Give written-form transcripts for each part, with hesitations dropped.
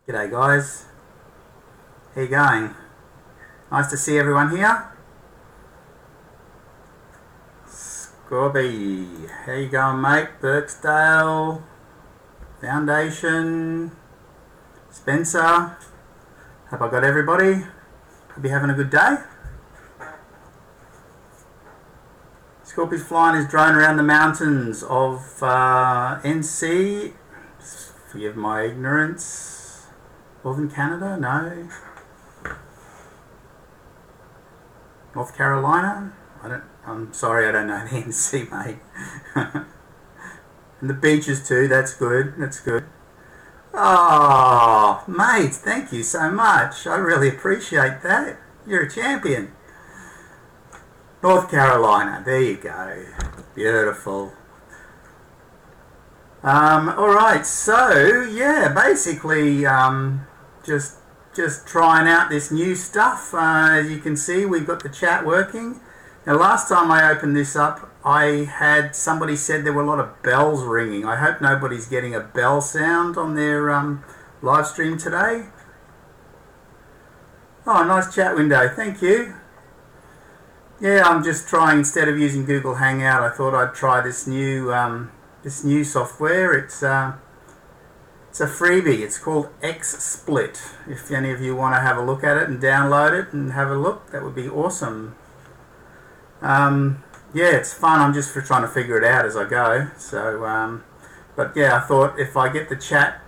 G'day guys, how you going? Nice to see everyone here. Scorby, how you going mate? Birksdale, Foundation, Spencer, hope I got everybody. Hope you're having a good day. Scorpy's flying his drone around the mountains of NC, forgive my ignorance. Northern Canada? No. North Carolina? I'm sorry, I don't know the NC, mate. And the beaches too, that's good, that's good. Oh, mate, thank you so much. I really appreciate that. You're a champion. North Carolina, there you go. Beautiful. Alright, so, yeah, basically, just trying out this new stuff. As you can see, we've got the chat working. Now, last time I opened this up, I had somebody said there were a lot of bells ringing. I hope nobody's getting a bell sound on their live stream today. Oh, nice chat window. Thank you. Yeah, I'm just trying, instead of using Google Hangout, I thought I'd try this new software. It's a freebie. It's called XSplit. If any of you want to have a look at it and download it and have a look, that would be awesome. Yeah, it's fun. I'm just trying to figure it out as I go. So, but yeah, I thought if I get the chat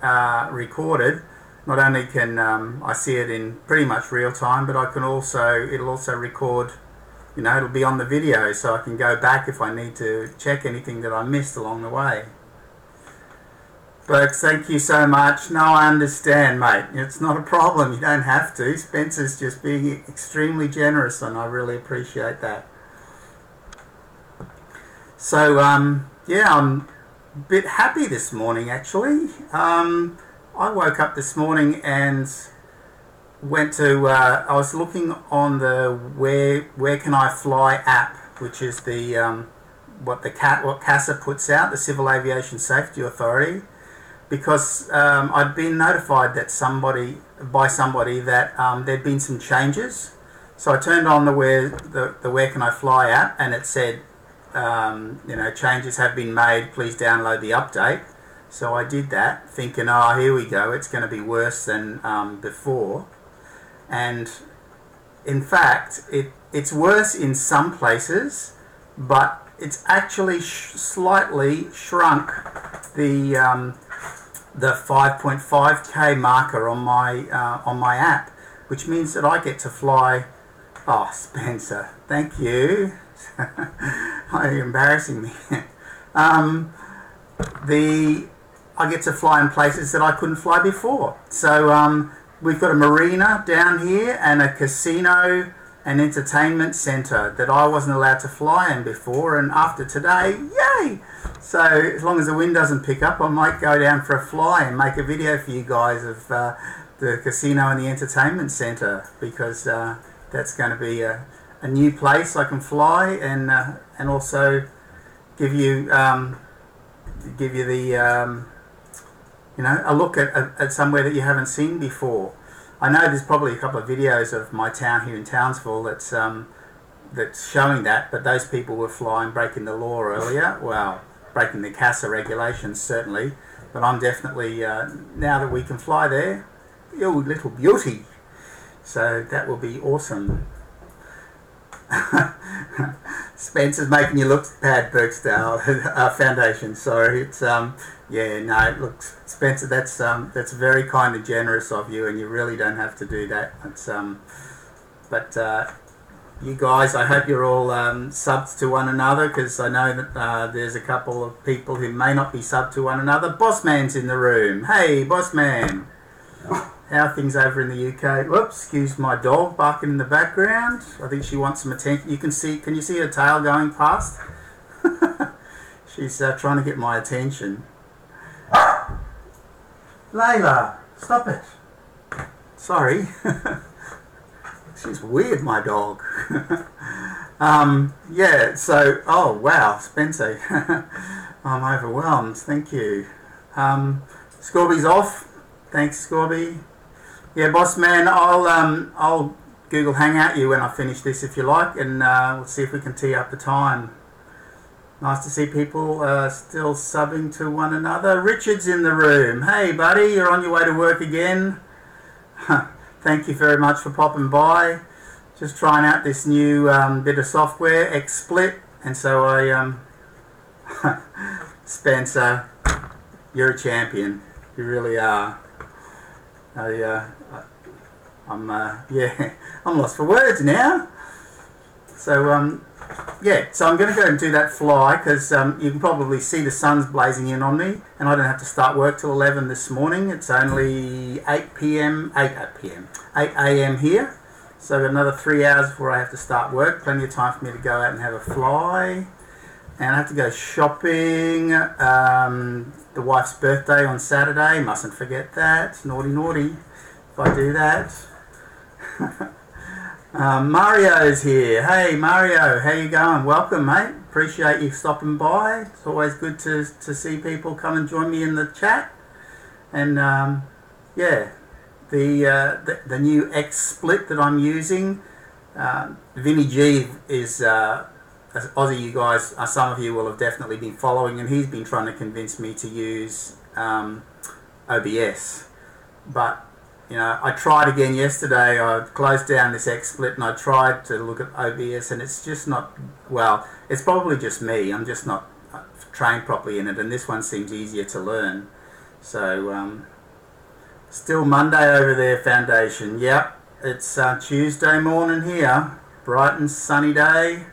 recorded, not only can I see it in pretty much real time, but it'll also record. You know, it'll be on the video, so I can go back if I need to check anything that I missed along the way. Berks, thank you so much. No, I understand, mate. It's not a problem. You don't have to. Spencer's just being extremely generous, and I really appreciate that. So, yeah, I'm a bit happy this morning, actually. I woke up this morning and went to, I was looking on the Where Can I Fly app, which is the what CASA puts out, the Civil Aviation Safety Authority, because I'd been notified that by somebody that there'd been some changes. So I turned on the Where Can I Fly app, and it said, you know, changes have been made, please download the update. So I did that, thinking, oh, here we go, it's going to be worse than before. And in fact, it's worse in some places, but it's actually slightly shrunk the 5.5k marker on my app, which means that I get to fly. Oh, Spencer, thank you. You're embarrassing me. I get to fly in places that I couldn't fly before. So we've got a marina down here and a casino and entertainment centre that I wasn't allowed to fly in before, and after today, yay! So as long as the wind doesn't pick up, I might go down for a fly and make a video for you guys of the casino and the entertainment centre, because that's going to be a new place I can fly, and also give you the you know, a look at somewhere that you haven't seen before. I know there's probably a couple of videos of my town here in Townsville that's showing that, but those people were flying, breaking the law earlier. Well, breaking the CASA regulations certainly, but I'm definitely now that we can fly there, you little beauty. So that will be awesome. Spencer's making you look bad, Birksdale Foundation. Sorry, it's yeah, no, look, Spencer, that's very kind and generous of you, and you really don't have to do that. It's but you guys, I hope you're all subs to one another, because I know that there's a couple of people who may not be sub to one another. Bossman's in the room. Hey, Bossman. How are things over in the UK? Whoops, excuse my dog barking in the background. I think she wants some attention. Can you see her tail going past? She's trying to get my attention. Layla, stop it. Sorry. She's weird, my dog. Yeah, so, oh wow, Spencer. I'm overwhelmed, thank you. Scorby's off. Thanks, Scorby. Yeah, boss man, I'll Google Hangout you when I finish this if you like, and we'll see if we can tee up the time. Nice to see people still subbing to one another. Richard's in the room. Hey, buddy, you're on your way to work again. Thank you very much for popping by. Just trying out this new bit of software, XSplit, and so I Spencer, you're a champion. You really are. I'm lost for words now. So yeah, so I'm going to go and do that fly because you can probably see the sun's blazing in on me, and I don't have to start work till 11 this morning. It's only 8 a.m. here. So I've got another 3 hours before I have to start work. Plenty of time for me to go out and have a fly. And I have to go shopping. The wife's birthday on Saturday. Mustn't forget that. Naughty, naughty if I do that. Mario's here. Hey, Mario. How you going? Welcome, mate. Appreciate you stopping by. It's always good to see people come and join me in the chat. And, yeah, the new XSplit that I'm using, Vinny G is... Aussie, you guys, some of you will have definitely been following, and he's been trying to convince me to use OBS. But, you know, I tried again yesterday. I closed down this XSplit and I tried to look at OBS, and it's just not, well, it's probably just me. I'm just not trained properly in it, and this one seems easier to learn. So, still Monday over there, Foundation. Yep, it's Tuesday morning here. Bright and sunny day.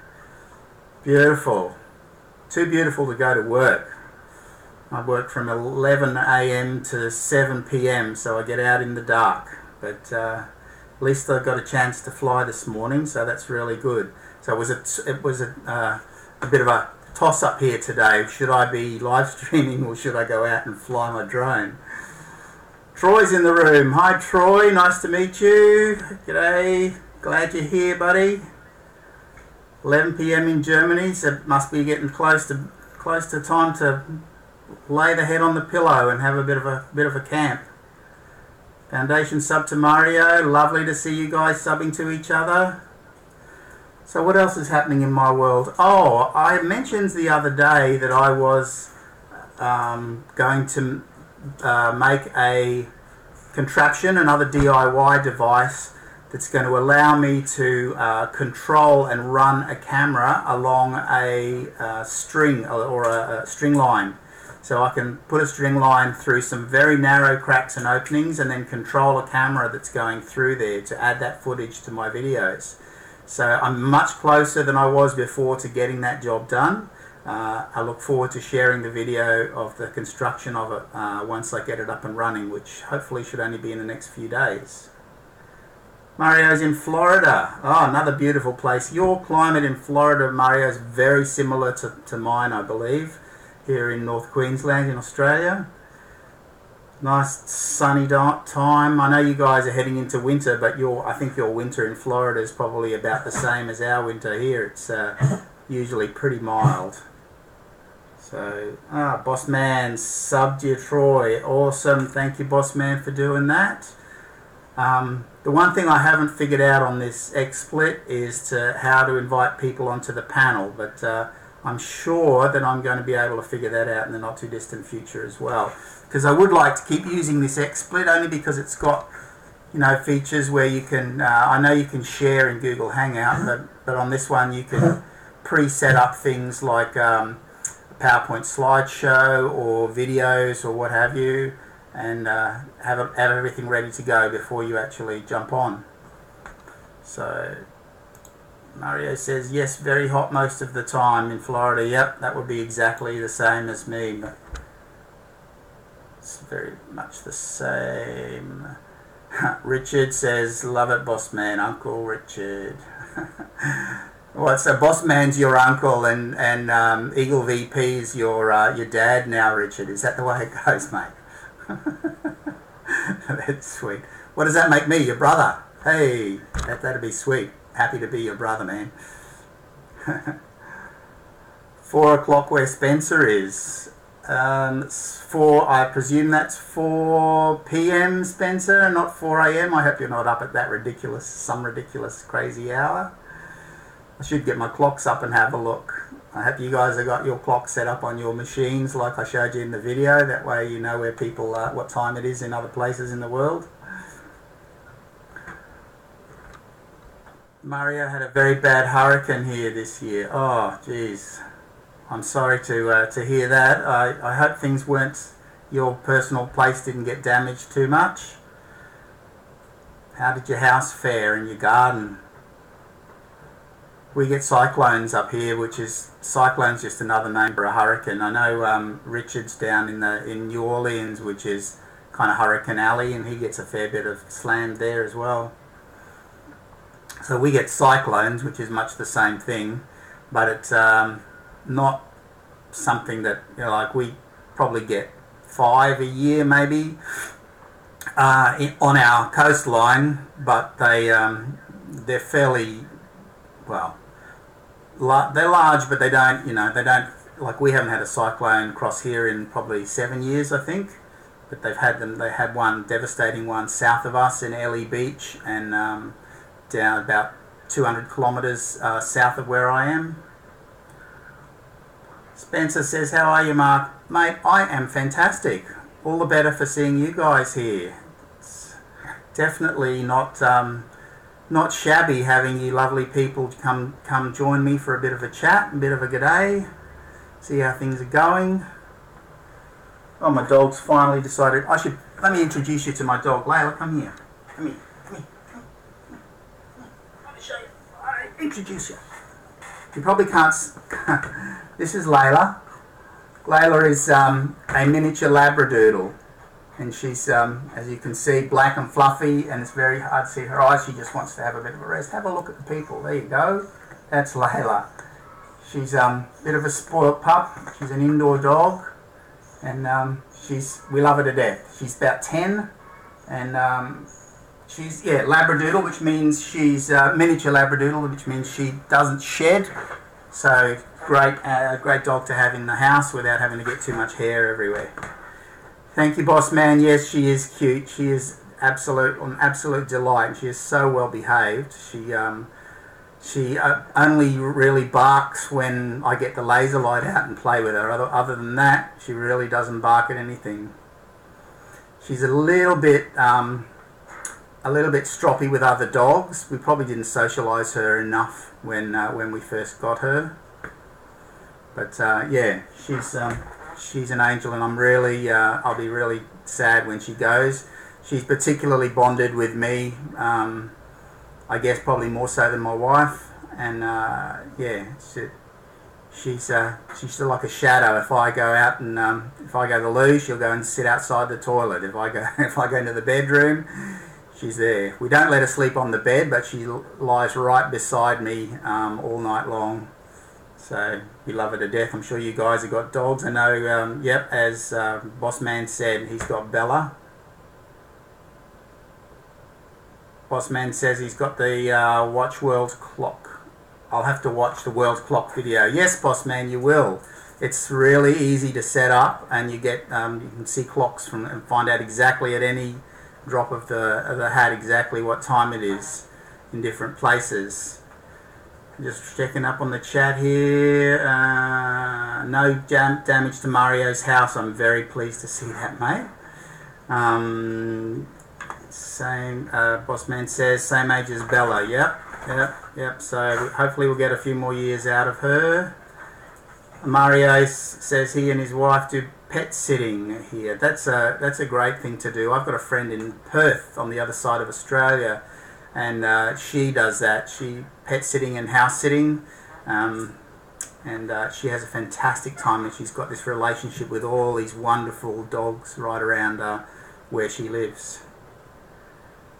Beautiful. Too beautiful to go to work. I work from 11 a.m. to 7 p.m. so I get out in the dark. But at least I got a chance to fly this morning, so that's really good. So it was a bit of a toss-up here today. Should I be live streaming or should I go out and fly my drone? Troy's in the room. Hi, Troy. Nice to meet you. G'day. Glad you're here, buddy. 11 p.m. in Germany, so it must be getting close to time to lay the head on the pillow and have a bit of a camp. Foundation sub to Mario. Lovely to see you guys subbing to each other. So what else is happening in my world? Oh, I mentioned the other day that I was going to make a contraption, another DIY device that's going to allow me to control and run a camera along a string or a string line. So I can put a string line through some very narrow cracks and openings and then control a camera that's going through there to add that footage to my videos. So I'm much closer than I was before to getting that job done. I look forward to sharing the video of the construction of it once I get it up and running, which hopefully should only be in the next few days. Mario's in Florida. Oh, another beautiful place. Your climate in Florida, Mario, is very similar to mine, I believe, here in North Queensland in Australia. Nice sunny time. I know you guys are heading into winter, but I think your winter in Florida is probably about the same as our winter here. It's usually pretty mild. So, Boss Man, subbed you, Troy. Awesome. Thank you, Boss Man, for doing that. The one thing I haven't figured out on this XSplit is how to invite people onto the panel, but I'm sure that I'm going to be able to figure that out in the not too distant future as well. Because I would like to keep using this XSplit only because it's got, you know, features where you can, I know you can share in Google Hangout, but on this one you can pre-set up things like a PowerPoint slideshow or videos or what have you, and have everything ready to go before you actually jump on. So Mario says, yes, very hot most of the time in Florida. Yep, that would be exactly the same as me, but it's very much the same. Richard says, love it, Boss Man, Uncle Richard. Well, so Boss Man's your uncle, and Eagle VP's your dad now, Richard. Is that the way it goes, mate? That's sweet. What does that make me? Your brother? Hey, that'd be sweet. Happy to be your brother, man. 4 o'clock where Spencer is. I presume that's 4 p.m. Spencer, not 4 a.m. I hope you're not up at that some ridiculous crazy hour. I should get my clocks up and have a look. I hope you guys have got your clock set up on your machines like I showed you in the video. That way you know where people are, what time it is in other places in the world. Mario had a very bad hurricane here this year. Oh, jeez. I'm sorry to hear that. I hope things your personal place didn't get damaged too much. How did your house fare and your garden? We get cyclones up here, cyclone's just another name for a hurricane. I know Richard's down in New Orleans, which is kind of Hurricane Alley, and he gets a fair bit of slammed there as well. So we get cyclones, which is much the same thing, but it's not something that, like we probably get 5 a year maybe on our coastline, but they're fairly, well, they're large, but they don't, like we haven't had a cyclone cross here in probably 7 years, I think, but they had one devastating one south of us in Airlie Beach, and down about 200 kilometres south of where I am. Spencer says, how are you, Mark? Mate, I am fantastic. All the better for seeing you guys here. It's definitely not shabby having you lovely people come join me for a bit of a chat, a bit of a g'day, see how things are going. Oh, my dog's finally decided let me introduce you to my dog. Layla, come here. Come here. Let me show you. Introduce you. You probably can't. This is Layla. Layla is a miniature Labradoodle, and she's, as you can see, black and fluffy, and it's very hard to see her eyes. She just wants to have a bit of a rest. Have a look at the people. There you go. That's Layla. She's a bit of a spoilt pup. She's an indoor dog, and we love her to death. She's about 10, and she's Labradoodle, which means she's miniature Labradoodle, which means she doesn't shed. So great dog to have in the house without having to get too much hair everywhere. Thank you, boss man. Yes, she is cute. She is an absolute delight. She is so well behaved. She only really barks when I get the laser light out and play with her. Other than that, she really doesn't bark at anything. She's a little bit stroppy with other dogs. We probably didn't socialise her enough when we first got her. But yeah, she's an angel, and I'll be really sad when she goes. She's particularly bonded with me, I guess probably more so than my wife, and yeah, she's still like a shadow. If I go out and if I go to the loo, she'll go and sit outside the toilet. If I go into the bedroom, she's there. We don't let her sleep on the bed, but she lies right beside me all night long. So we love her to death. I'm sure you guys have got dogs. I know, yep, as Boss Man said, he's got Bella. Boss Man says he's got the Watch World Clock. I'll have to watch the World Clock video. Yes, Boss Man, you will. It's really easy to set up, and you get you can see clocks and find out exactly at any drop of the hat exactly what time it is in different places. Just checking up on the chat here. No damage to Mario's house. I'm very pleased to see that, mate. Same. Boss Man says same age as Bella. Yep. So hopefully we'll get a few more years out of her. Mario says he and his wife do pet sitting here. That's a great thing to do. I've got a friend in Perth on the other side of Australia, and she does that. She pet sitting and house sitting, and she has a fantastic time, and she's got this relationship with all these wonderful dogs right around where she lives.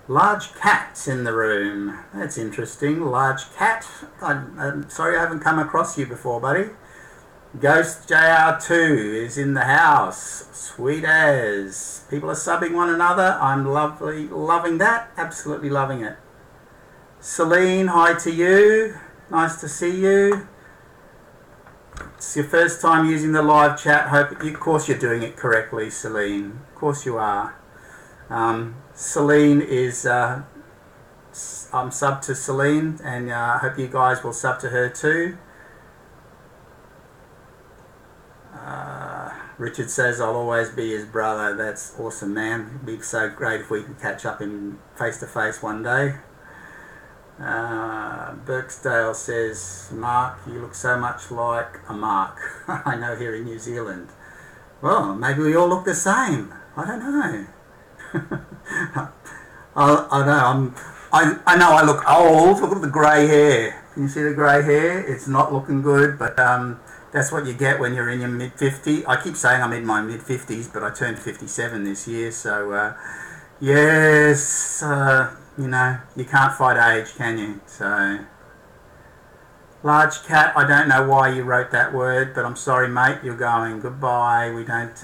Large cats in the room. That's interesting. Large cat. I'm sorry I haven't come across you before, buddy. Ghost JR2 is in the house. Sweet as. People are subbing one another. I'm loving that. Absolutely loving it. Celine, hi to you. Nice to see you. it's your first time using the live chat. Of course you're doing it correctly, Celine. Of course you are. Celine is... I'm subbed to Celine, and I hope you guys will sub to her too. Richard says, I'll always be his brother. That's awesome, man. It'd be so great if we could catch up in face to face one day. Birksdale says, Mark, you look so much like a Mark I know here in New Zealand. Well, maybe we all look the same. I don't know. I know I look old. Look at the grey hair. Can you see the grey hair? It's not looking good, but that's what you get when you're in your mid-50s. I keep saying I'm in my mid-50s, but I turned 57 this year, so yes, you know, you can't fight age, can you? So, large cat, I don't know why you wrote that word, but I'm sorry, mate, you're going. Goodbye. We don't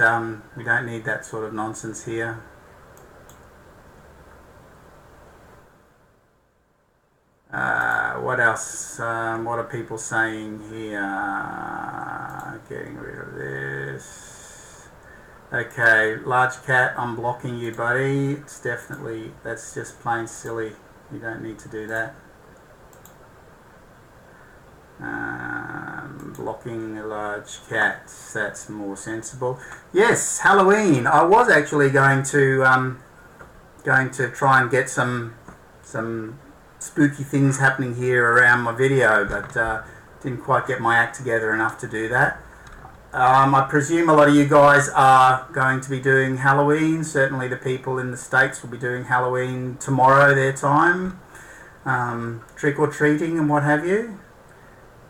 need that sort of nonsense here. What else? What are people saying here? Getting rid of this. Okay, large cat, I'm blocking you, buddy. It's definitely, that's just plain silly. You don't need to do that. Blocking the large cats, that's more sensible. Yes, Halloween. I was actually going to try and get some spooky things happening here around my video, but didn't quite get my act together enough to do that. I presume a lot of you guys are going to be doing Halloween. Certainly the people in the States will be doing Halloween tomorrow, their time. Trick-or-treating and what have you.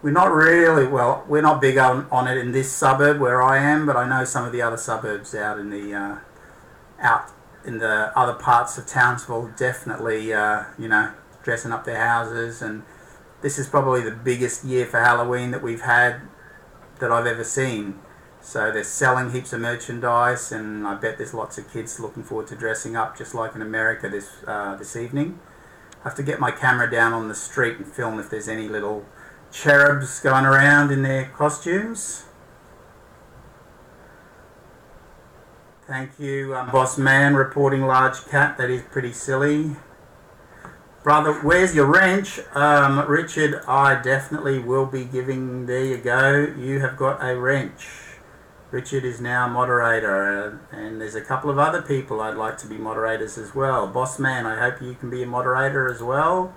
We're not really, well, we're not big on it in this suburb where I am, but I know some of the other suburbs out in the other parts of Townsville definitely, you know, dressing up their houses, and this is probably the biggest year for Halloween that we've had that I've ever seen. So they're selling heaps of merchandise, and I bet there's lots of kids looking forward to dressing up just like in America this evening. I have to get my camera down on the street and film if there's any little cherubs going around in their costumes. Thank you, Boss Man, reporting large cat. That is pretty silly. Brother, where's your wrench? Richard, I definitely will be giving... There you go. You have got a wrench. Richard is now moderator, and there's a couple of other people I'd like to be moderators as well. Boss Man, I hope you can be a moderator as well.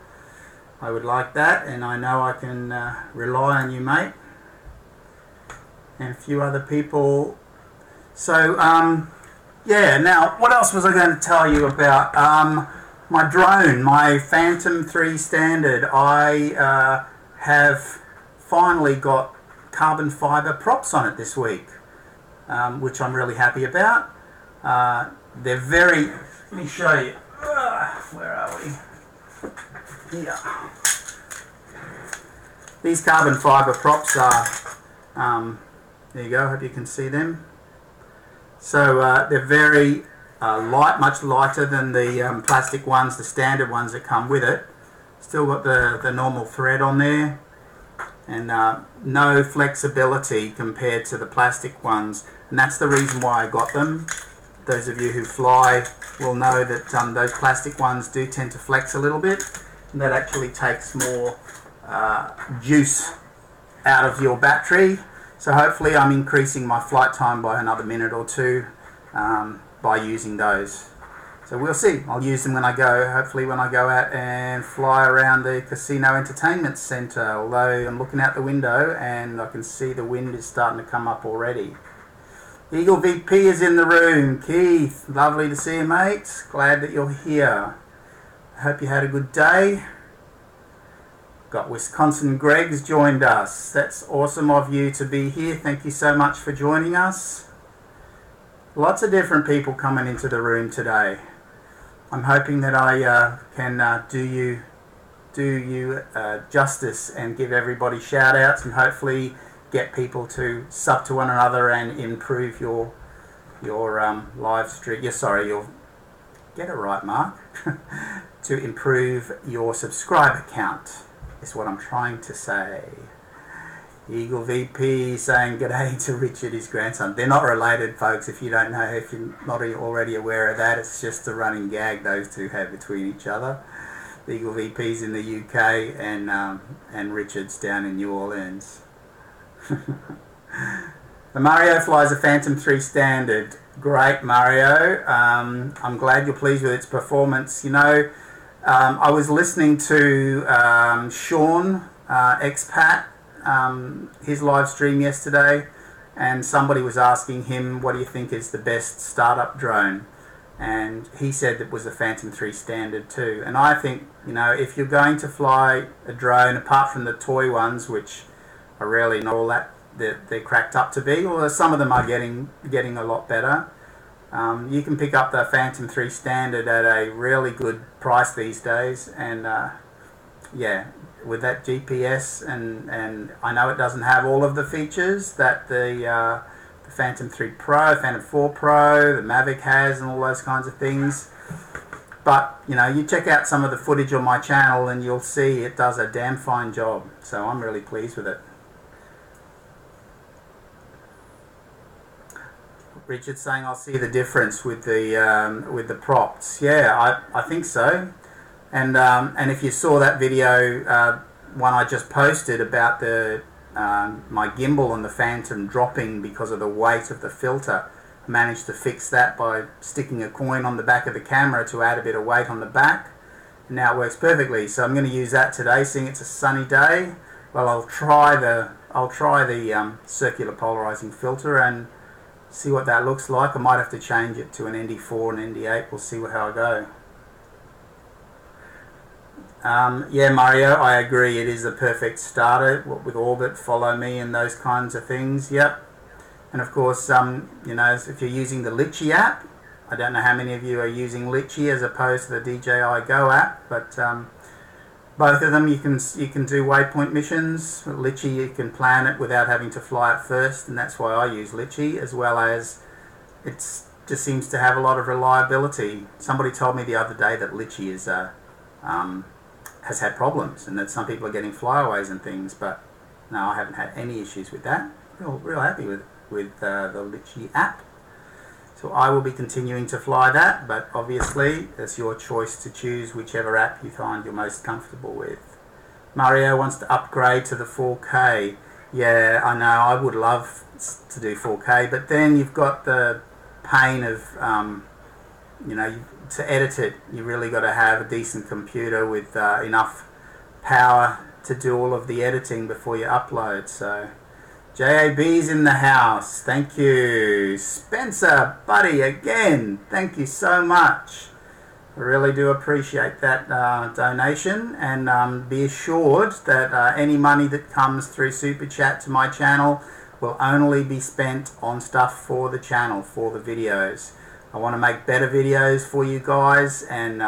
I would like that, and I know I can rely on you, mate. And a few other people. So, yeah, now, what else was I going to tell you about? My drone, my Phantom 3 Standard, I have finally got carbon fibre props on it this week, which I'm really happy about. They're very... Let me show you. Where are we? Here. These carbon fibre props are... there you go, I hope you can see them. So they're very... light, much lighter than the plastic ones, the standard ones that come with it. Still got the normal thread on there, and no flexibility compared to the plastic ones, and that's the reason why I got them. Those of you who fly will know that those plastic ones do tend to flex a little bit, and that actually takes more juice out of your battery. So hopefully I'm increasing my flight time by another minute or two by using those. So we'll see. I'll use them when I go, hopefully when I go out and fly around the Casino Entertainment Centre, although I'm looking out the window and I can see the wind is starting to come up already. Eagle VP is in the room. Keith, lovely to see you, mate. Glad that you're here. I hope you had a good day. Got Wisconsin Greg's joined us. That's awesome of you to be here. Thank you so much for joining us. Lots of different people coming into the room today. I'm hoping that I can do you justice and give everybody shout outs, and hopefully get people to sub to one another and improve your live stream. Yeah, sorry, you'll get it right, Mark. To improve your subscriber count is what I'm trying to say. Eagle VP saying g'day to Richard, his grandson. They're not related, folks, if you don't know, if you're not already aware of that. It's just a running gag those two have between each other. Eagle VP's in the UK and Richard's down in New Orleans. The Mario flies a Phantom 3 Standard. Great, Mario. I'm glad you're pleased with its performance. You know, I was listening to Sean, expat, his live stream yesterday, and somebody was asking him, what do you think is the best startup drone? And he said it was a Phantom 3 Standard too. And I think, you know, if you're going to fly a drone, apart from the toy ones, which are really not all that they're cracked up to be, or some of them are getting a lot better, you can pick up the Phantom 3 Standard at a really good price these days. And yeah, with that GPS, and I know it doesn't have all of the features that the Phantom 3 Pro, Phantom 4 Pro, the Mavic has, and all those kinds of things. But, you know, you check out some of the footage on my channel and you'll see it does a damn fine job. So I'm really pleased with it. Richard's saying I'll see the difference with the props. Yeah, I think so. And if you saw that video, one I just posted about the my gimbal and the Phantom dropping because of the weight of the filter, I managed to fix that by sticking a coin on the back of the camera to add a bit of weight on the back. And now it works perfectly. So I'm going to use that today, seeing it's a sunny day. Well, I'll try the circular polarizing filter and see what that looks like. I might have to change it to an ND4 and ND8. We'll see how I go. Yeah, Mario, I agree. It is the perfect starter with Orbit, Follow Me, and those kinds of things. Yep. And of course, you know, if you're using the Litchi app, I don't know how many of you are using Litchi as opposed to the DJI Go app, but both of them you can do waypoint missions. Litchi, you can plan it without having to fly it first, and that's why I use Litchi, as well as it just seems to have a lot of reliability. Somebody told me the other day that Litchi is has had problems, and that some people are getting flyaways and things, but no, I haven't had any issues with that. Real happy with the Litchi app. So I will be continuing to fly that, but obviously it's your choice to choose whichever app you find you're most comfortable with. Mario wants to upgrade to the 4K. Yeah, I know, I would love to do 4K, but then you've got the pain of, you know, to edit it, you really got to have a decent computer with enough power to do all of the editing before you upload. So JAB's in the house. Thank you. Spencer, buddy, again, thank you so much. I really do appreciate that donation, and be assured that any money that comes through Super Chat to my channel will only be spent on stuff for the channel, for the videos. I want to make better videos for you guys and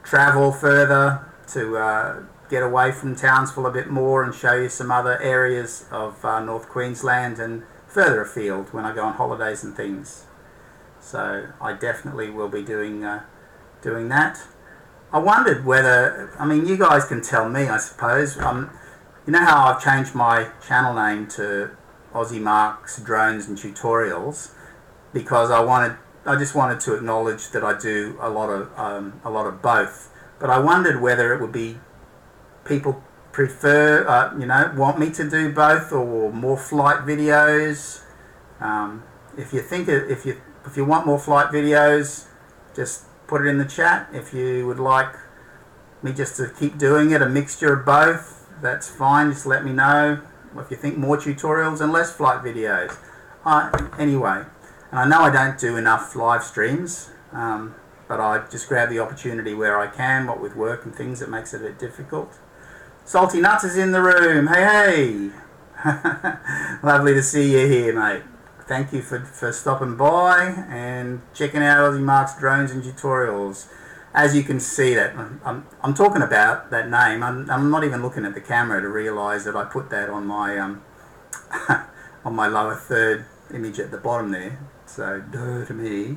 travel further to get away from Townsville a bit more and show you some other areas of North Queensland and further afield when I go on holidays and things. So I definitely will be doing that. I wondered whether, I mean, you guys can tell me, I suppose. You know how I've changed my channel name to Aussie Marks Drones and Tutorials because I just wanted to acknowledge that I do a lot of both. But I wondered whether it would be people prefer, you know, want me to do both or more flight videos. If you want more flight videos, just put it in the chat. If you would like me just to keep doing it, a mixture of both, that's fine. Just let me know. If you think more tutorials and less flight videos. Anyway, and I know I don't do enough live streams, but I just grab the opportunity where I can, what with work and things, it makes it a bit difficult. Salty Nuts is in the room. Hey, hey. Lovely to see you here, mate. Thank you for stopping by and checking out Aussie Marks Drones and Tutorials. As you can see, that I'm talking about that name. I'm not even looking at the camera to realise that I put that on my on my lower third image at the bottom there. So, duh to me.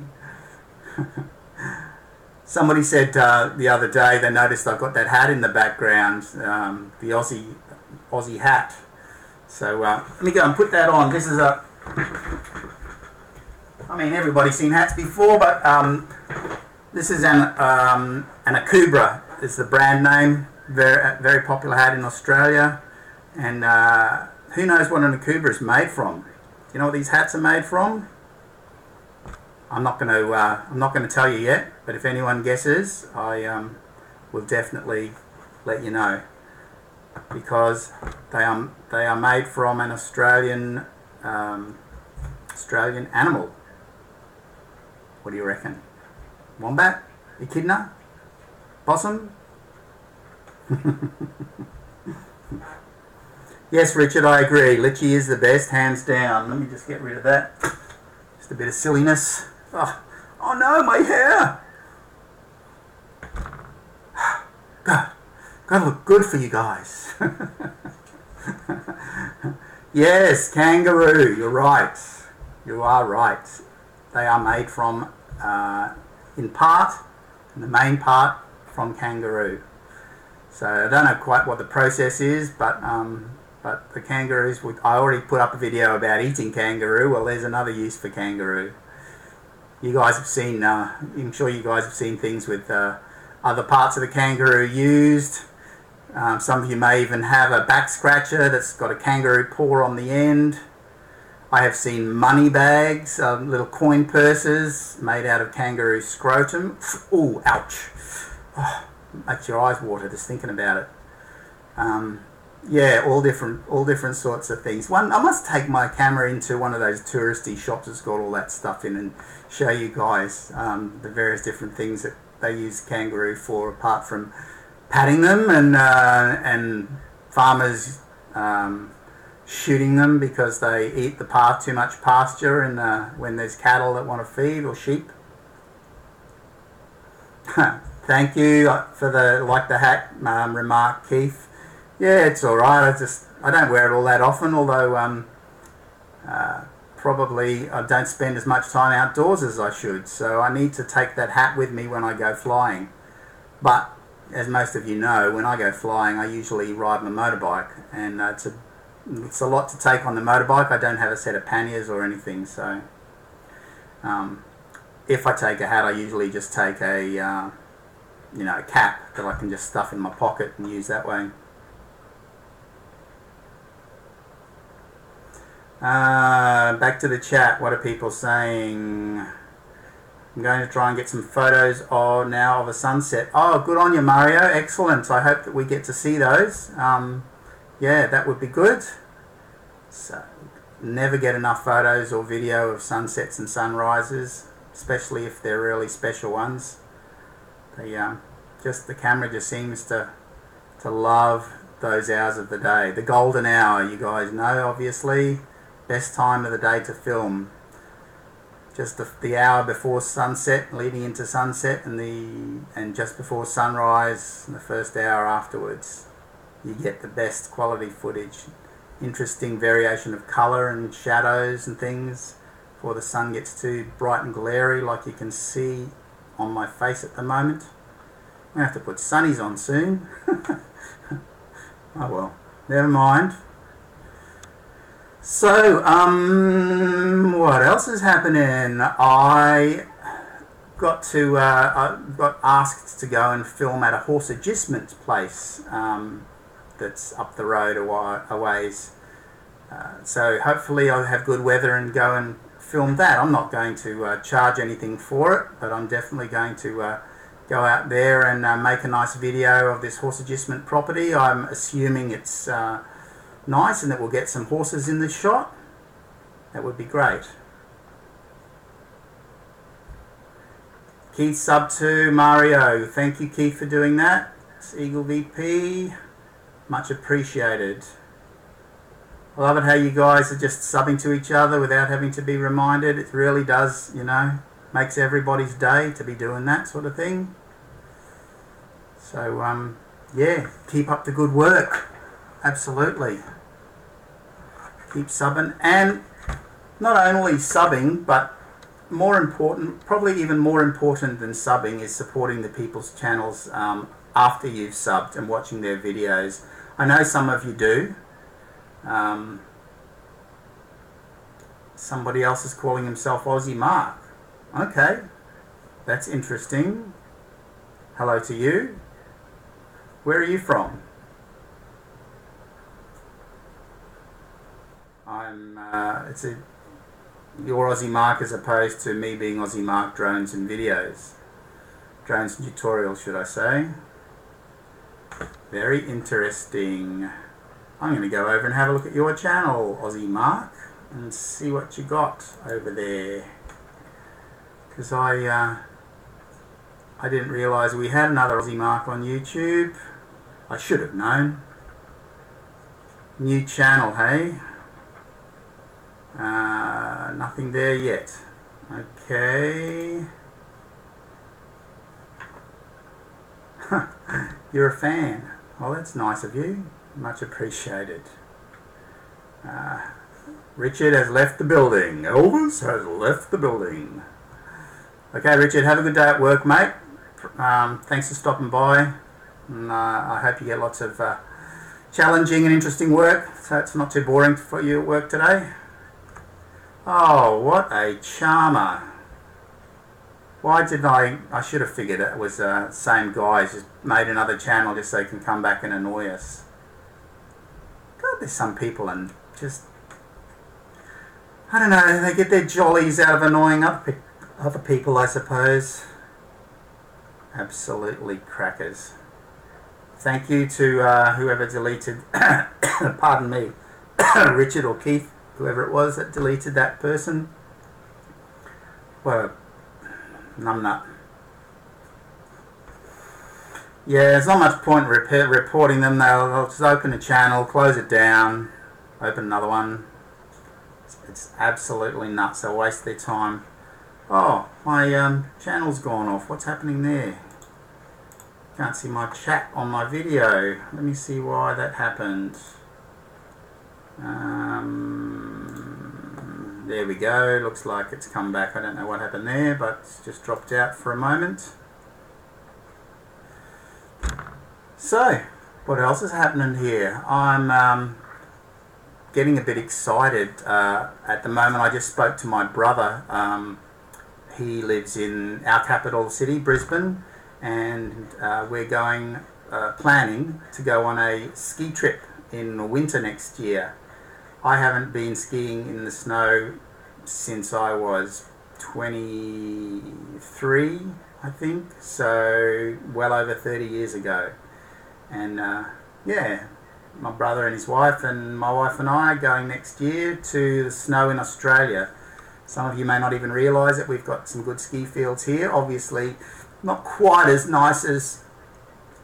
Somebody said the other day they noticed I've got that hat in the background, the Aussie hat. So let me go and put that on. This is a, I mean, everybody's seen hats before, but this is an Akubra is the brand name. Very popular hat in Australia. And who knows what an Akubra is made from? You know what these hats are made from? I'm not going to tell you yet, but if anyone guesses, I will definitely let you know, because they are made from an Australian animal. What do you reckon? Wombat? Echidna? Possum? Yes, Richard, I agree. Litchi is the best, hands down. Let me just get rid of that. Just a bit of silliness. Oh no, my hair! Gotta look good for you guys. Yes, kangaroo, you're right. You are right. They are made from, in the main part, from kangaroo. So I don't know quite what the process is, but the kangaroos, I already put up a video about eating kangaroo. Well, there's another use for kangaroo. You guys have seen, I'm sure you guys have seen things with other parts of the kangaroo used. Some of you may even have a back scratcher that's got a kangaroo paw on the end. I have seen money bags, little coin purses made out of kangaroo scrotum. Ooh, ouch. Oh, makes your eyes water just thinking about it. Yeah, all different sorts of things. I must take my camera into one of those touristy shops that's got all that stuff in and show you guys the various different things that they use kangaroo for, apart from patting them and farmers shooting them because they eat too much pasture and when there's cattle that want to feed, or sheep. Thank you for the hat remark, Keith. Yeah, it's alright. I don't wear it all that often, although probably I don't spend as much time outdoors as I should, so I need to take that hat with me when I go flying. But as most of you know, when I go flying I usually ride my motorbike, and it's a lot to take on the motorbike. I don't have a set of panniers or anything, so if I take a hat I usually just take a cap that I can just stuff in my pocket and use that way. Back to the chat. What are people saying? I'm going to try and get some photos now of a sunset. Oh, good on you, Mario. Excellent. I hope that we get to see those. Yeah, that would be good. So, never get enough photos or video of sunsets and sunrises, especially if they're really special ones. The camera just seems to love those hours of the day. The golden hour, you guys know, obviously. Best time of the day to film. Just the hour before sunset, leading into sunset, and just before sunrise, and the first hour afterwards. You get the best quality footage. Interesting variation of colour and shadows and things before the sun gets too bright and glary, like you can see on my face at the moment. I'm going to have to put sunnies on soon. Oh well, never mind. So, what else is happening? I got asked to go and film at a horse agistment place that's up the road a ways. So hopefully I'll have good weather and go and film that. I'm not going to charge anything for it, but I'm definitely going to go out there and make a nice video of this horse agistment property. I'm assuming it's nice and that we'll get some horses in this shot. That would be great. Keith sub to Mario. Thank you, Keith, for doing that. It's Eagle VP. Much appreciated. I love it how you guys are just subbing to each other without having to be reminded. It really does, makes everybody's day to be doing that sort of thing. So, yeah, keep up the good work. Absolutely. Keep subbing. And not only subbing, but more important, probably even more important than subbing, is supporting the people's channels after you've subbed and watching their videos. I know some of you do. Somebody else is calling himself Aussie Mark. Okay, that's interesting. Hello to you. Where are you from? Your Aussie Mark as opposed to me being Aussie Mark Drones and Videos. Drones and tutorials, should I say. Very interesting. I'm going to go over and have a look at your channel, Aussie Mark, and see what you got over there. Because I didn't realise we had another Aussie Mark on YouTube. I should have known. New channel, hey? Nothing there yet. Okay. You're a fan. Oh, that's nice of you. Much appreciated. Richard has left the building. Elvis has left the building. Okay, Richard, have a good day at work, mate. Thanks for stopping by. And, I hope you get lots of challenging and interesting work, so it's not too boring for you at work today. Oh, what a charmer. Why didn't I should have figured it was the same guy. He's just made another channel just so he can come back and annoy us. God, there's some people and just, I don't know, they get their jollies out of annoying other people, I suppose. Absolutely crackers. Thank you to whoever deleted, pardon me, Richard or Keith, whoever it was that deleted that person. What a numbnut. Yeah, there's not much point reporting them. They'll just open a channel, close it down, open another one. It's absolutely nuts. They'll waste their time. Oh, my channel's gone off. What's happening there? Can't see my chat on my video. Let me see why that happened. There we go. Looks like it's come back. I don't know what happened there, but it's just dropped out for a moment. So, what else is happening here? I'm getting a bit excited at the moment. I just spoke to my brother. He lives in our capital city, Brisbane, and we're going planning to go on a ski trip in the winter next year. I haven't been skiing in the snow since I was 23, I think, so well over 30 years ago. And yeah, my brother and his wife and my wife and I are going next year to the snow in Australia. Some of you may not even realise it. We've got some good ski fields here. Obviously, not quite as nice as,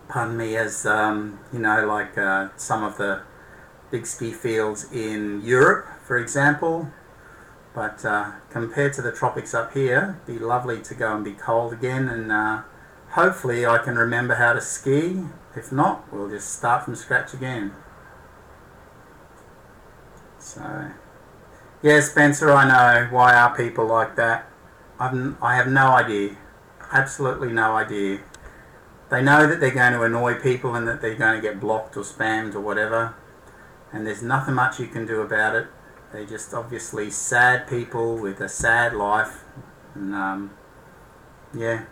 pardon me, as you know, like some of the big ski fields in Europe, for example. But compared to the tropics up here, it'd be lovely to go and be cold again. And hopefully, I can remember how to ski. If not, we'll just start from scratch again. So, yeah, Spencer, I know. Why are people like that? I have no idea. Absolutely no idea. They know that they're going to annoy people and that they're going to get blocked or spammed or whatever. And there's nothing much you can do about it. They're just obviously sad people with a sad life. And, yeah.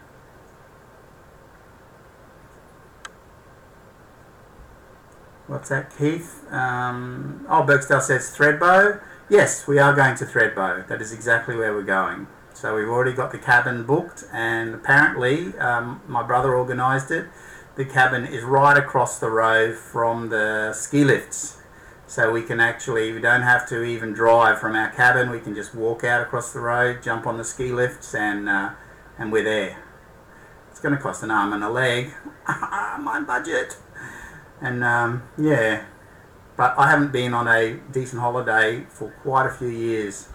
What's that, Keith? Oh, Berksdale says Thredbo. Yes, we are going to Thredbo. That is exactly where we're going. So we've already got the cabin booked, and apparently my brother organised it. The cabin is right across the road from the ski lifts. So we can actually, we don't have to even drive from our cabin. We can just walk out across the road, jump on the ski lifts, and we're there. It's going to cost an arm and a leg. My budget. And yeah, but I haven't been on a decent holiday for quite a few years.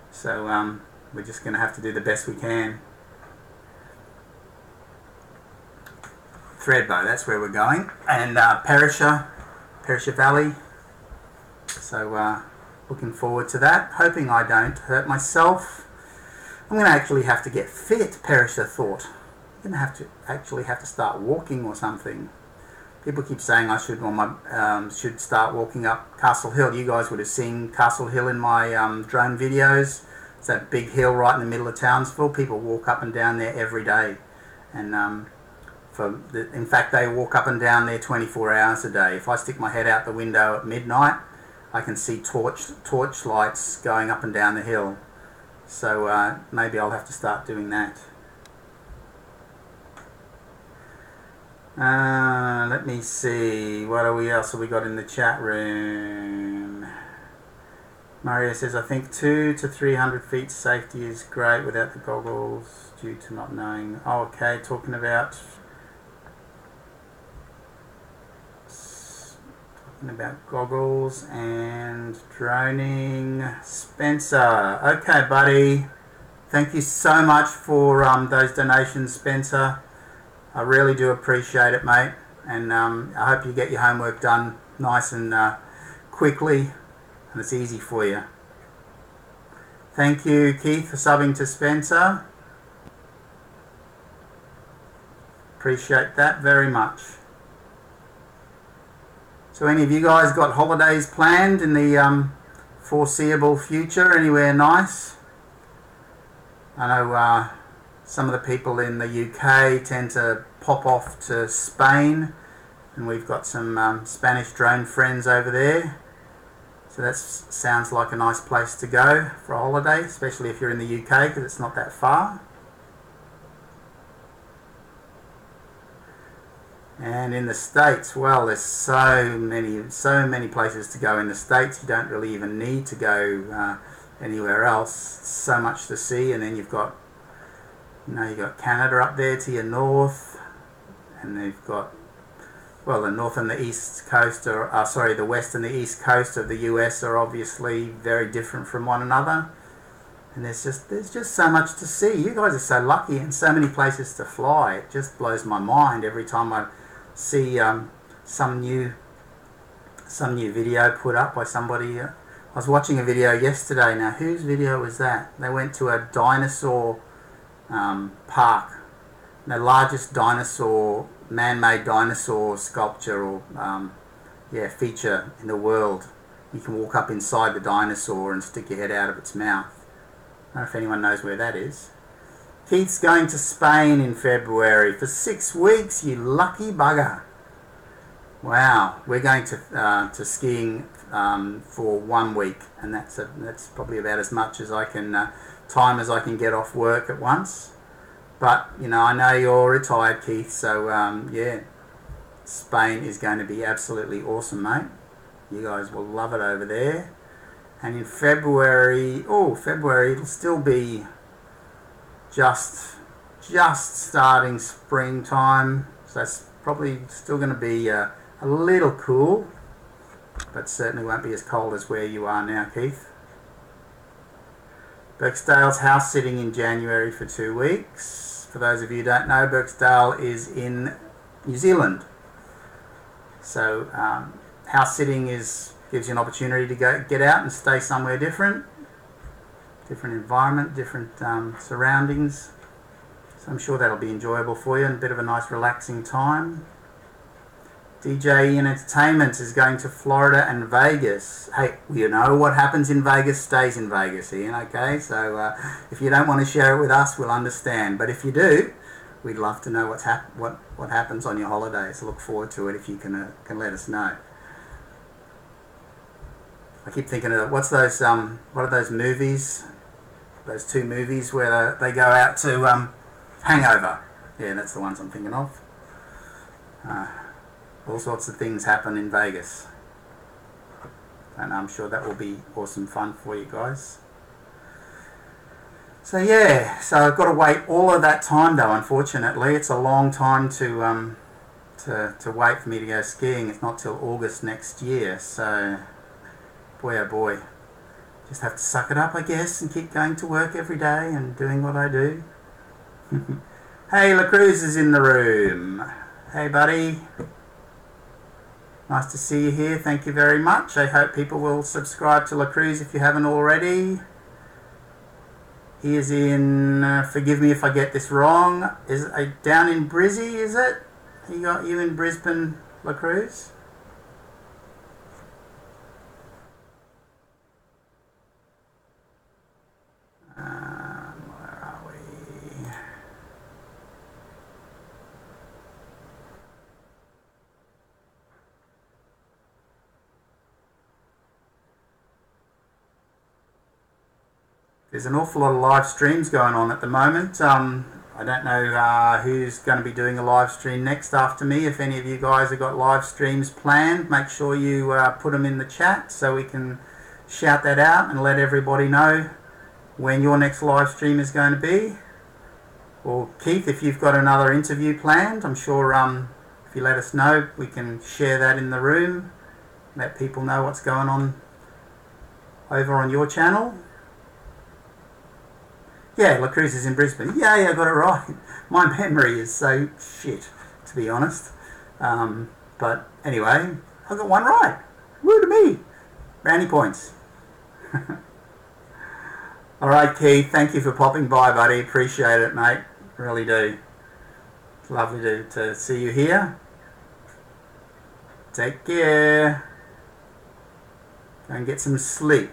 So we're just going to have to do the best we can. Thredbo, that's where we're going. And Perisher Valley. So looking forward to that. Hoping I don't hurt myself. I'm going to actually have to get fit, Perisher thought. I'm going to actually have to start walking or something. people keep saying I should should start walking up Castle Hill. You guys would have seen Castle Hill in my drone videos. It's that big hill right in the middle of Townsville. People walk up and down there every day, and in fact they walk up and down there 24 hours a day. If I stick my head out the window at midnight, I can see torch lights going up and down the hill. So maybe I'll have to start doing that. Let me see, what else have we got in the chat room? Mario says, I think 200 to 300 feet safety is great without the goggles due to not knowing. Oh, okay, talking about goggles and droning. Spencer, okay buddy, thank you so much for those donations, Spencer. I really do appreciate it, mate, and I hope you get your homework done nice and quickly, and it's easy for you. Thank you, Keith, for subbing to Spencer. Appreciate that very much. So any of you guys got holidays planned in the foreseeable future, anywhere nice? I know some of the people in the UK tend to pop off to Spain, and we've got some Spanish drone friends over there. So that sounds like a nice place to go for a holiday, especially if you're in the UK, because it's not that far. And in the States, well, there's so many places to go in the States. You don't really even need to go anywhere else. So much to see, and then you've got, you've got Canada up there to your north, and they've got, well, the north and the east coast are, the west and the east coast of the US are obviously very different from one another. And there's just so much to see. You guys are so lucky, and so many places to fly. It just blows my mind every time I see some new video put up by somebody. I was watching a video yesterday. Now, whose video was that? They went to a dinosaur park, the largest man-made dinosaur sculpture or feature in the world. You can walk up inside the dinosaur and stick your head out of its mouth. I don't know if anyone knows where that is. Keith's going to Spain in February for 6 weeks, you lucky bugger. Wow, we're going to skiing for 1 week, and that's probably about as much as I can time as I can get off work at once. But I know you're retired, Keith, so yeah, Spain is going to be absolutely awesome, mate. You guys will love it over there. And in February, it'll still be just starting springtime, so that's probably still going to be a little cool, but certainly won't be as cold as where you are now, Keith. Birksdale's house sitting in January for 2 weeks. For those of you who don't know, Birksdale is in New Zealand. So house sitting gives you an opportunity to get out and stay somewhere different environment, different surroundings. So I'm sure that'll be enjoyable for you and a bit of a nice relaxing time. DJ Ian Entertainment is going to Florida and Vegas. Hey, you know what happens in Vegas stays in Vegas, Ian, okay? So if you don't want to share it with us, we'll understand. But if you do, we'd love to know what happens on your holidays. Look forward to it if you can let us know. I keep thinking of what are those movies? Those 2 movies where they go out to Hangover. Yeah, that's the ones I'm thinking of. All sorts of things happen in Vegas, and I'm sure that will be awesome fun for you guys. So yeah, so I've got to wait all of that time though. Unfortunately, it's a long time to wait for me to go skiing. It's not till August next year. So boy oh boy, just have to suck it up, I guess, and keep going to work every day and doing what I do. Hey, La Cruz is in the room. Hey buddy. Nice to see you here. Thank you very much. I hope people will subscribe to La Cruz if you haven't already. He is in, forgive me if I get this wrong, down in Brizzy, is it? You in Brisbane, La Cruz? Where are we? There's an awful lot of live streams going on at the moment. I don't know who's going to be doing a live stream next after me. If any of you guys have got live streams planned, make sure you put them in the chat so we can shout that out and let everybody know when your next live stream is going to be. Or Keith, if you've got another interview planned, I'm sure if you let us know, we can share that in the room, let people know what's going on over on your channel. Yeah, La Cruz is in Brisbane. Yeah, I got it right. My memory is so shit, to be honest. But anyway, I got one right. Woo to me. Brownie points. Alright, Keith, thank you for popping by, buddy. Appreciate it, mate. Really do. It's lovely to see you here. Take care. Go and get some sleep.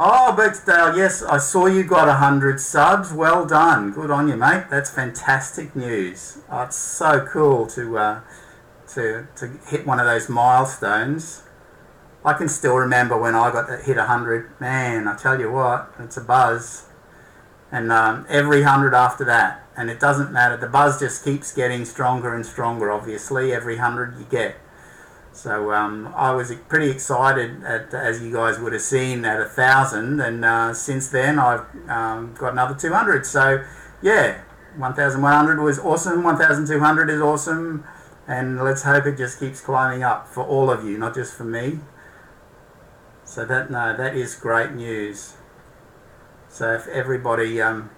Oh, Birchdale, yes, I saw you got 100 subs. Well done. Good on you, mate. That's fantastic news. Oh, it's so cool to hit one of those milestones. I can still remember when I got hit 100. Man, I tell you what, it's a buzz. And every 100 after that. And it doesn't matter. The buzz just keeps getting stronger and stronger, obviously, every 100 you get. So I was pretty excited, as you guys would have seen, at 1,000, and since then I've got another 200. So yeah, 1,100 was awesome, 1,200 is awesome, and let's hope it just keeps climbing up for all of you, not just for me. So that is great news. So if everybody, some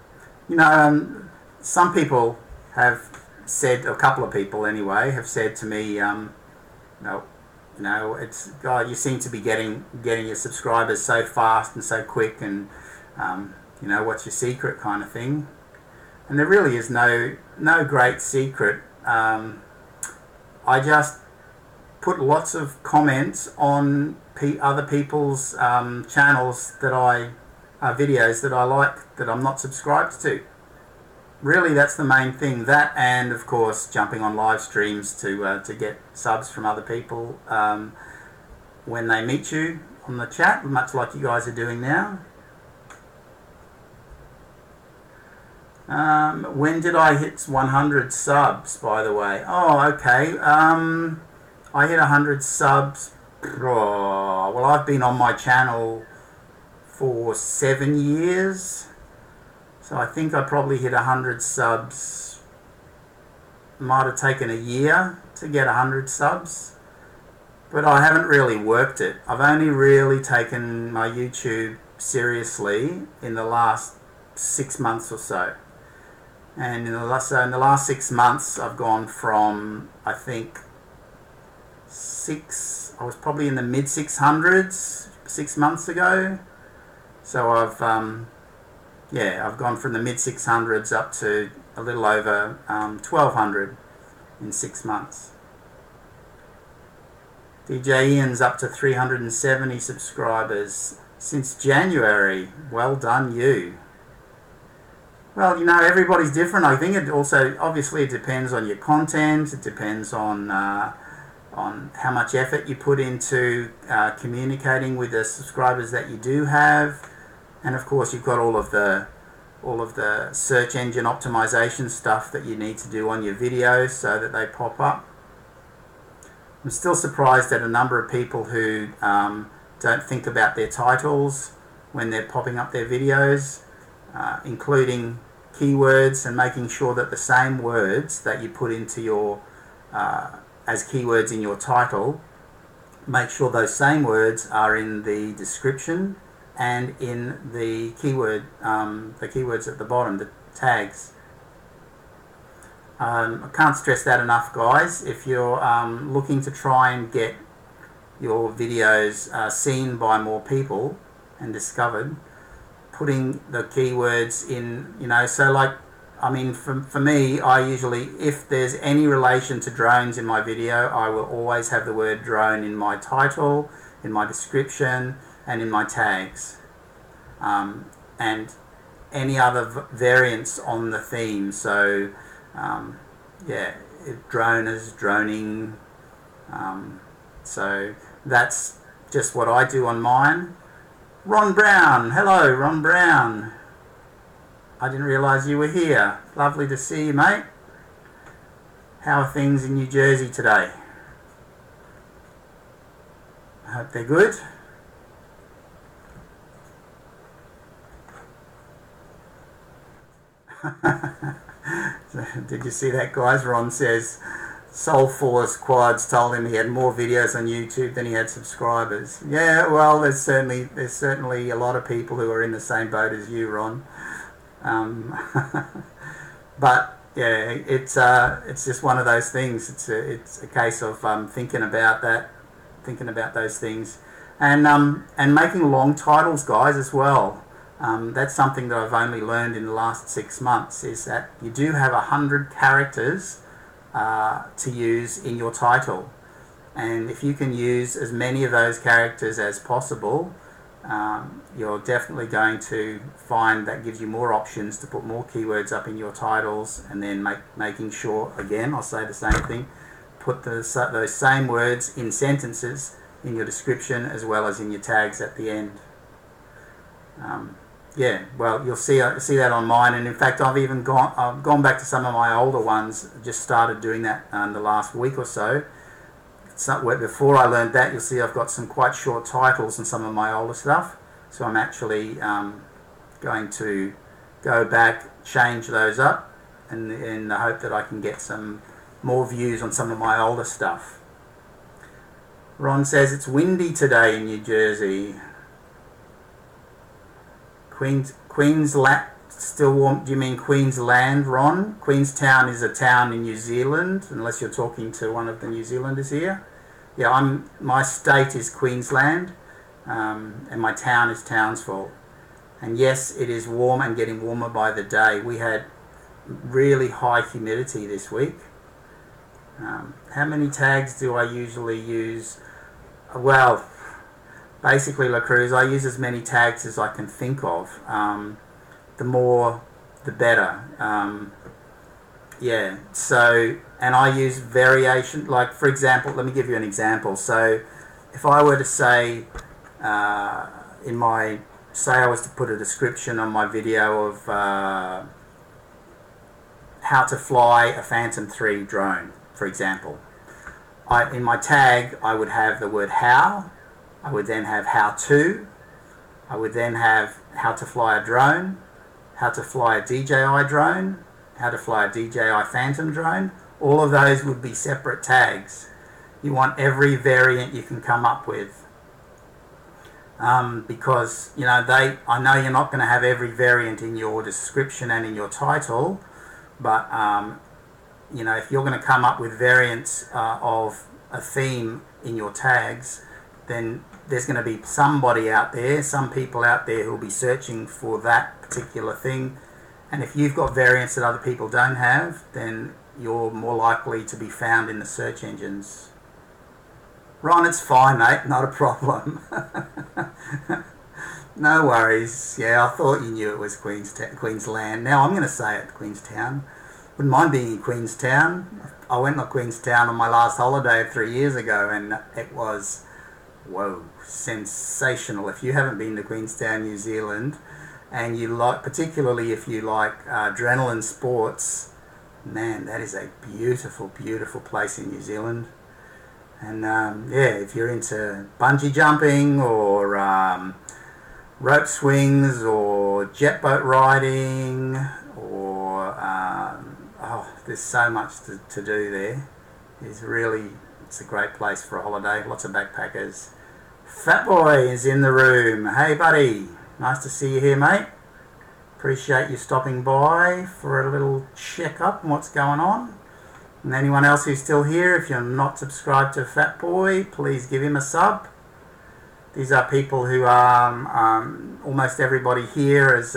people have said, a couple of people anyway, have said to me, it's God. You seem to be getting your subscribers so fast and so quick, and what's your secret, kind of thing. And there really is no great secret. I just put lots of comments on other people's channels that videos that I like that I'm not subscribed to. Really, that's the main thing. That, and of course jumping on live streams to get subs from other people when they meet you on the chat, much like you guys are doing now. When did I hit 100 subs, by the way? Oh, okay. I hit 100 subs. Well, I've been on my channel for 7 years. So I think I probably hit 100 subs. Might have taken a year to get 100 subs. But I haven't really worked it. I've only really taken my YouTube seriously in the last 6 months or so. And in the last 6 months I've gone from, I think, I was probably in the mid 600s 6 months ago. So I've gone from the mid 600s up to a little over 1,200 in 6 months. DJ Ian's up to 370 subscribers since January. Well done, you. Well, everybody's different. I think it also, obviously, it depends on your content. It depends on how much effort you put into communicating with the subscribers that you do have. And of course, you've got all of the search engine optimization stuff that you need to do on your videos so that they pop up. I'm still surprised at a number of people who don't think about their titles when they're popping up their videos, including keywords, and making sure that the same words that you put into your as keywords in your title, make sure those same words are in the description and in the keywords at the bottom, the tags. I can't stress that enough, guys. If you're looking to try and get your videos seen by more people and discovered, putting the keywords in, so like I mean, for me, I usually, if there's any relation to drones in my video, I will always have the word drone in my title, in my description, and in my tags. And any other variants on the theme. So, yeah, droners, droning. So that's just what I do on mine. Ron Brown, hello, Ron Brown. I didn't realise you were here. Lovely to see you, mate. How are things in New Jersey today? I hope they're good. Did you see that, guys? Ron says Soul Force Quads told him he had more videos on YouTube than he had subscribers. Yeah, well, there's certainly a lot of people who are in the same boat as you, Ron. But yeah, it's just one of those things. It's a case of thinking about those things, and making long titles, guys, as well. That's something that I've only learned in the last 6 months, is that you do have 100 characters to use in your title, and if you can use as many of those characters as possible, you're definitely going to find that gives you more options to put more keywords up in your titles, and then making sure, again, I'll say the same thing, put those same words in sentences in your description as well as in your tags at the end. Yeah, well, you'll see that on mine, and in fact I've gone back to some of my older ones. Just started doing that in the last week or so. Before I learned that, you'll see I've got some quite short titles in some of my older stuff, so I'm actually going to go back, change those up, and in the hope that I can get some more views on some of my older stuff. Ron says it's windy today in New Jersey. Queensland, still warm? Do you mean Queensland, Ron? Queenstown is a town in New Zealand, unless you're talking to one of the New Zealanders here. Yeah, my state is Queensland, and my town is Townsville. And yes, it is warm and getting warmer by the day. We had really high humidity this week. How many tags do I usually use? Well, basically, La Cruz, I use as many tags as I can think of. The more, the better. Yeah, so, and I use variation, like, for example, let me give you an example. So, if I were to say, say I was to put a description on my video of how to fly a Phantom 3 drone, for example. In my tag, I would have the word how. I would then have how to. I would then have how to fly a drone, how to fly a DJI drone, how to fly a DJI Phantom drone. All of those would be separate tags. You want every variant you can come up with. Because, you know, I know you're not going to have every variant in your description and in your title, but, you know, if you're going to come up with variants of a theme in your tags, then there's going to be somebody out there, some people out there who will be searching for that particular thing. And if you've got variants that other people don't have, then you're more likely to be found in the search engines. Ron, it's fine, mate, not a problem. No worries. Yeah, I thought you knew it was Queensland. Now I'm going to say it, Queenstown. Wouldn't mind being in Queenstown. I went to Queenstown on my last holiday 3 years ago, and it was, whoa, sensational. If you haven't been to Queenstown, New Zealand, and you like, particularly if you like adrenaline sports, man, that is a beautiful, beautiful place in New Zealand. And yeah, if you're into bungee jumping or rope swings or jet boat riding, or there's so much to do there. It's a great place for a holiday. Lots of backpackers. Fat Boy is in the room. Hey, buddy. Nice to see you here, mate. Appreciate you stopping by for a little check-up on what's going on. And anyone else who's still here, if you're not subscribed to Fat Boy, please give him a sub. These are people who almost everybody here has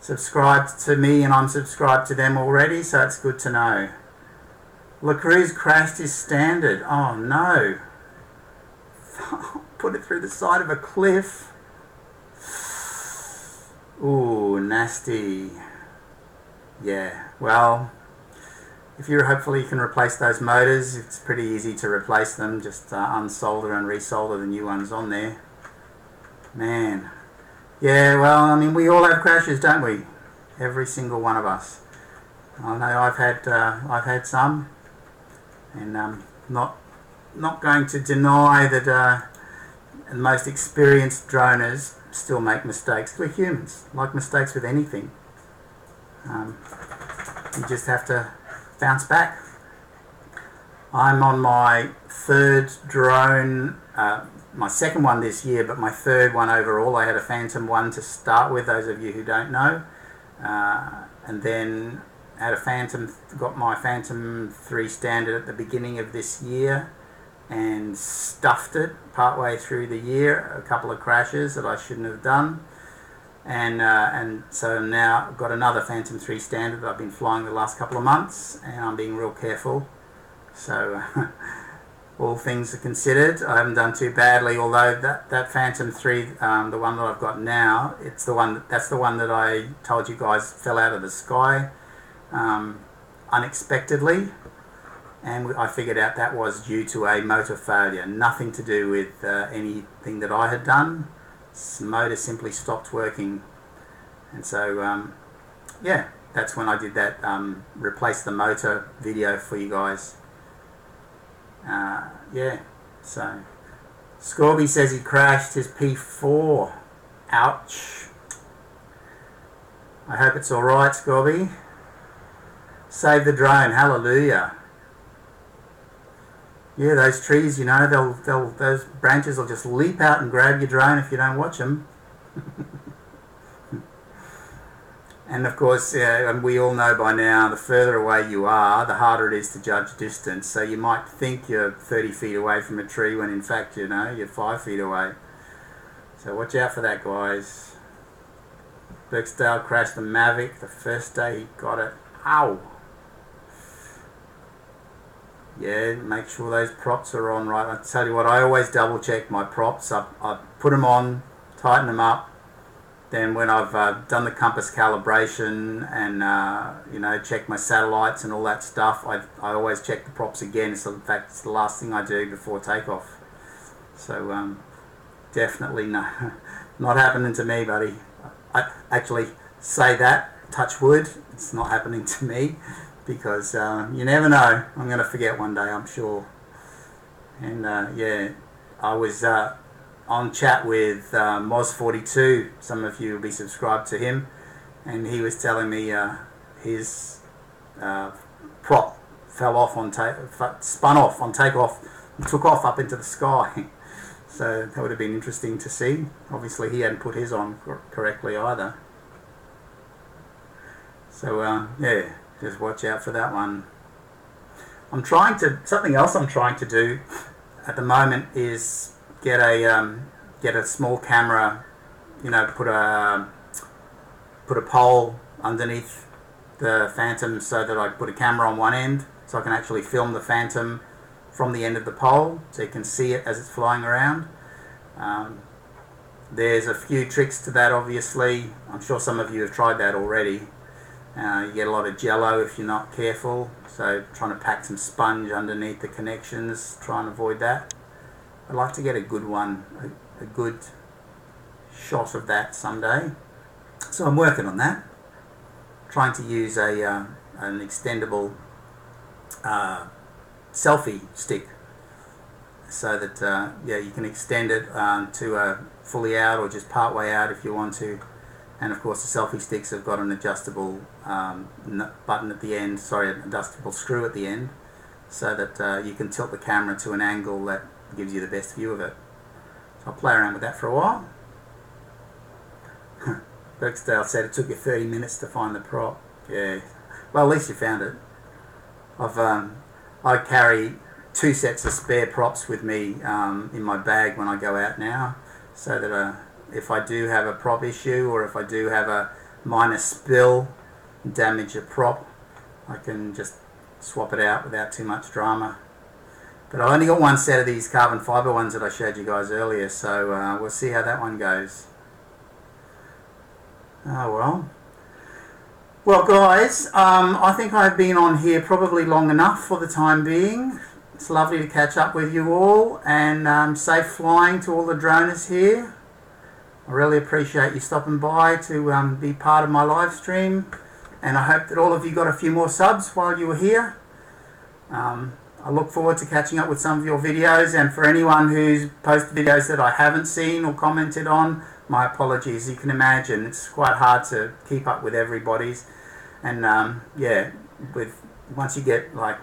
subscribed to me and I'm subscribed to them already, so it's good to know. LaCruz crashed his standard. Oh no. Put it through the side of a cliff. Ooh, nasty. Yeah, well, if you hopefully can replace those motors, it's pretty easy to replace them. Just unsolder and resolder the new ones on there. Man. Yeah, well, I mean, we all have crashes, don't we? Every single one of us. I know I've had some, and not going to deny that the most experienced droners still make mistakes. We're humans, like mistakes with anything. You just have to bounce back. I'm on my third drone, my second one this year, but my third one overall. I had a Phantom 1 to start with, those of you who don't know, and then had got my Phantom 3 standard at the beginning of this year and stuffed it partway through the year, a couple of crashes that I shouldn't have done. And so now I've got another Phantom 3 standard that I've been flying the last couple of months, and I'm being real careful. So all things are considered, I haven't done too badly. Although that Phantom 3, the one that I've got now, that's the one that I told you guys fell out of the sky unexpectedly, and I figured out that was due to a motor failure, nothing to do with anything that I had done. The motor simply stopped working, and so yeah, that's when I did that replace the motor video for you guys. Yeah, so Scorby says he crashed his P4. Ouch. I hope it's alright, Scorby. Save the drone, hallelujah. Yeah, those trees, you know, those branches will just leap out and grab your drone if you don't watch them. And of course, and we all know by now, the further away you are, the harder it is to judge distance. So you might think you're 30 feet away from a tree when in fact, you know, you're 5 feet away. So watch out for that, guys. Birksdale crashed the Mavic the first day he got it. Ow! Yeah, make sure those props are on right. I tell you what, I always double check my props. I put them on, tighten them up. Then when I've done the compass calibration and you know, check my satellites and all that stuff, I always check the props again. So in fact, it's the last thing I do before takeoff. So definitely not happening to me, buddy. I actually say that, touch wood, it's not happening to me, because you never know. I'm going to forget one day, I'm sure. And yeah, I was on chat with Moz42. Some of you will be subscribed to him, and he was telling me his prop fell off on spun off on takeoff and took off up into the sky. So that would have been interesting to see. Obviously he hadn't put his on correctly either. So yeah, just watch out for that one. Something else I'm trying to do at the moment is get a small camera, you know, put a pole underneath the Phantom so that I put a camera on one end so I can actually film the Phantom from the end of the pole so you can see it as it's flying around. There's a few tricks to that, obviously. I'm sure some of you have tried that already. You get a lot of jello if you're not careful, so trying to pack some sponge underneath the connections, try and avoid that. I'd like to get a good one, a good shot of that someday. So I'm working on that. Trying to use an extendable selfie stick, so that yeah, you can extend it to a fully out or just part way out if you want to. And of course the selfie sticks have got an adjustable button at the end, an adjustable screw at the end, so that you can tilt the camera to an angle that gives you the best view of it. So I'll play around with that for a while. Birksdale said it took you 30 minutes to find the prop. Yeah, well, at least you found it. I carry 2 sets of spare props with me in my bag when I go out now, so that if I do have a prop issue, or if I do have minor spill, damage a prop, I can just swap it out without too much drama. But I only got one set of these carbon fibre ones that I showed you guys earlier, so we'll see how that one goes. Oh well. Well guys, I think I've been on here probably long enough for the time being. It's lovely to catch up with you all, and safe flying to all the droners here. I really appreciate you stopping by to be part of my live stream, and I hope that all of you got a few more subs while you were here. I look forward to catching up with some of your videos, and for anyone who's posted videos that I haven't seen or commented on, my apologies. You can imagine it's quite hard to keep up with everybody's, and yeah, once you get like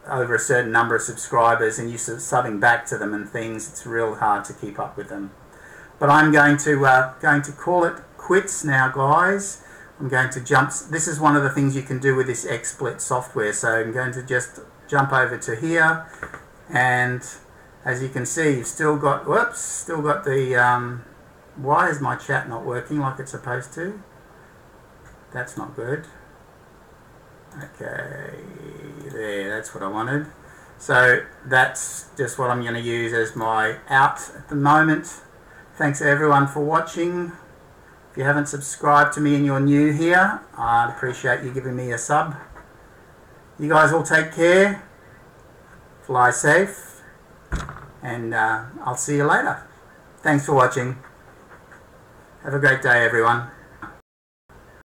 over a certain number of subscribers and you're subbing back to them and things, it's real hard to keep up with them. But I'm going to call it quits now, guys. I'm going to jump. This is one of the things you can do with this XSplit software. So I'm going to just jump over to here, and as you can see, you've still got the why is my chat not working like it's supposed to? That's not good. Okay, there, that's what I wanted. So that's just what I'm going to use as my out at the moment. Thanks everyone for watching. If you haven't subscribed to me and you're new here, I'd appreciate you giving me a sub. You guys all take care, fly safe, and I'll see you later. Thanks for watching. Have a great day, everyone.